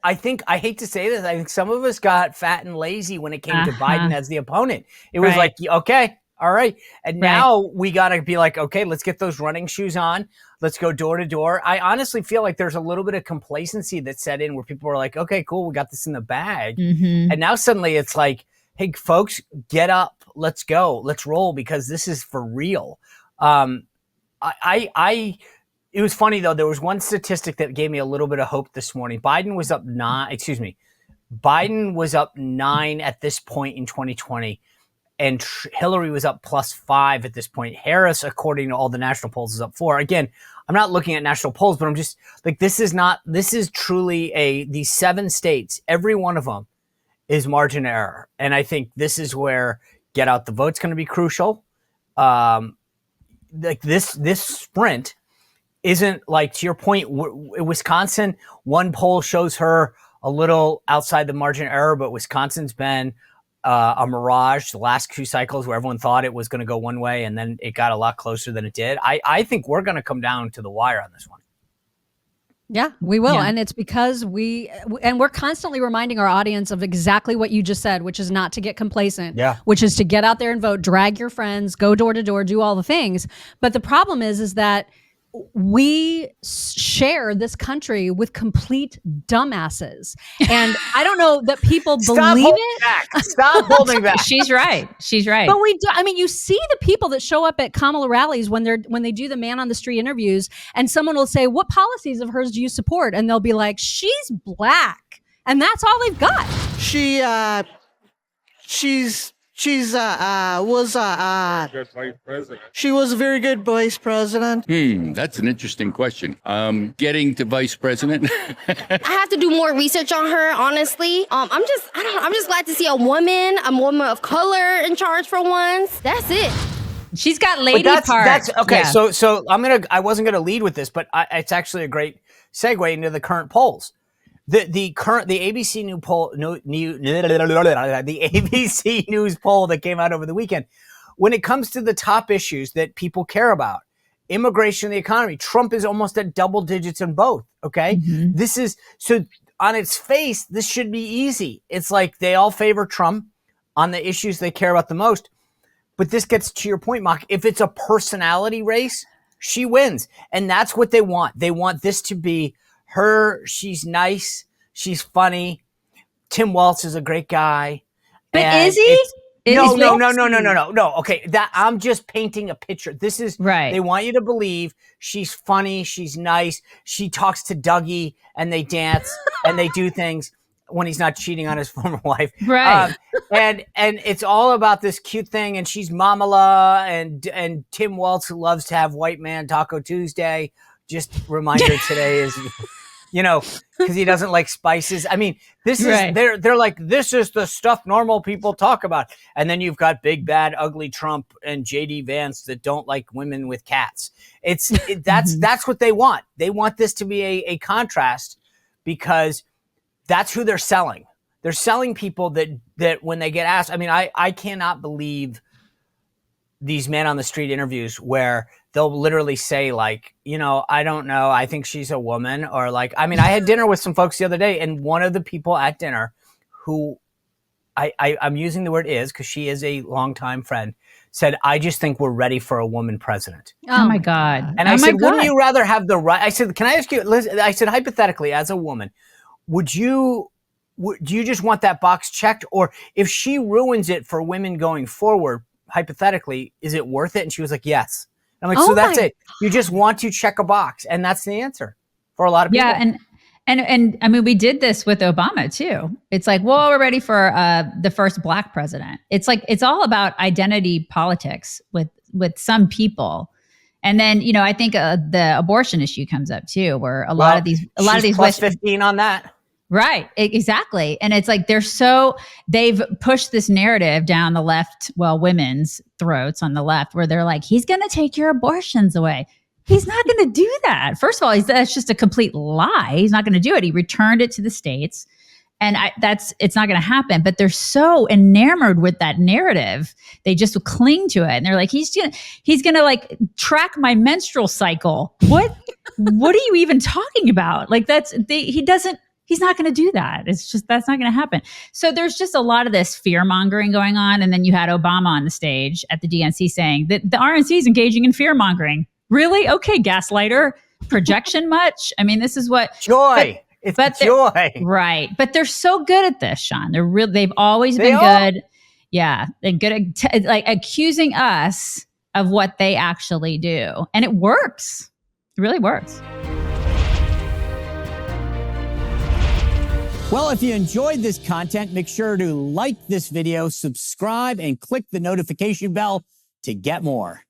I think, I hate to say this, I think some of us got fat and lazy when it came to Biden as the opponent. It was like, okay, all right. And now we got to be like, okay, let's get those running shoes on. Let's go door to door. I honestly feel like there's a little bit of complacency that set in where people were like, okay, cool, we got this in the bag. And now suddenly it's like, hey, folks, get up. Let's go. Let's roll, because this is for real. It was funny, though. There was one statistic that gave me a little bit of hope this morning. Biden was up 9 at this point in 2020, and Hillary was up +5 at this point. Harris, according to all the national polls, is up 4. Again, I'm not looking at national polls, but I'm just like, this is truly these 7 states, every one of them is margin of error. And I think this is where get out the vote's going to be crucial. Like this sprint isn't, like, to your point, Wisconsin, one poll shows her a little outside the margin of error, but Wisconsin's been a mirage the last 2 cycles where everyone thought it was going to go one way and then it got a lot closer than it did. I think we're going to come down to the wire on this one. Yeah, we will. Yeah. And it's because we're constantly reminding our audience of exactly what you just said, which is not to get complacent, which is to get out there and vote, drag your friends, go door to door, do all the things. But the problem is that we share this country with complete dumbasses. And I don't know that people believe it. Stop holding back. She's right. But we do. I mean, you see the people that show up at Kamala rallies when they do the man on the street interviews, and someone will say, what policies of hers do you support? And they'll be like, she's black. And that's all they've got. She was she was a very good vice president. That's an interesting question. Getting to vice president. I have to do more research on her, honestly. I'm just glad to see a woman of color in charge for once. That's it. She's got lady parts. That's okay. Yeah. So I wasn't gonna lead with this, but it's actually a great segue into the current polls. The ABC News poll, the ABC News poll that came out over the weekend, when it comes to the top issues that people care about, immigration, the economy, Trump is almost at double digits in both. Okay, This is, so on its face, this should be easy. It's like they all favor Trump on the issues they care about the most. But this gets to your point, Mock. If it's a personality race, she wins, and that's what they want. They want this to be her. She's nice. She's funny. Tim Walz is a great guy. But is he? No. Okay, that I'm just painting a picture. This is right. They want you to believe she's funny. She's nice. She talks to Dougie, and they dance and they do things when he's not cheating on his former wife. Right. And it's all about this cute thing. And she's Kamala, and Tim Walz, who loves to have white man Taco Tuesday. Just reminder today is, because he doesn't like spices. I mean, this is, they're like, this is the stuff normal people talk about. And then you've got big, bad, ugly Trump and JD Vance that don't like women with cats. That's what they want. They want this to be a contrast, because that's who they're selling. They're selling people that when they get asked, I mean, I cannot believe these men on the street interviews where they'll literally say, like, I don't know, I think she's a woman, or like, I mean, I had dinner with some folks the other day, and one of the people at dinner who I'm using the word is, because she is a longtime friend, said, I just think we're ready for a woman president. Oh my God. And I said, wouldn't you rather have the right? I said, can I ask you, I said, hypothetically, as a woman, do you just want that box checked? Or if she ruins it for women going forward, hypothetically, is it worth it? And she was like, yes. And I'm like, so that's it. You just want to check a box. And that's the answer for a lot of people. Yeah. And I mean, we did this with Obama too. It's like, well, we're ready for the first Black president. It's like, it's all about identity politics with some people. And then, I think the abortion issue comes up too, where a lot of these plus 15 on that. Right. Exactly. And it's like, they've pushed this narrative down the left, women's throats on the left, where they're like, he's going to take your abortions away. He's not going to do that. First of all, that's just a complete lie. He's not going to do it. He returned it to the states, and it's not going to happen. But they're so enamored with that narrative, they just cling to it, and they're like, he's gonna like track my menstrual cycle. What are you even talking about? Like he doesn't He's not going to do that. It's just, that's not going to happen. So there's just a lot of this fear mongering going on. And then you had Obama on the stage at the DNC saying that the RNC is engaging in fear mongering. Really? Okay, gaslighter. Projection much? I mean, this is what joy. It's joy. Right. But they're so good at this, Sean. They've always been good. Yeah. They're good at like accusing us of what they actually do. And it works. It really works. Well, if you enjoyed this content, make sure to like this video, subscribe, and click the notification bell to get more.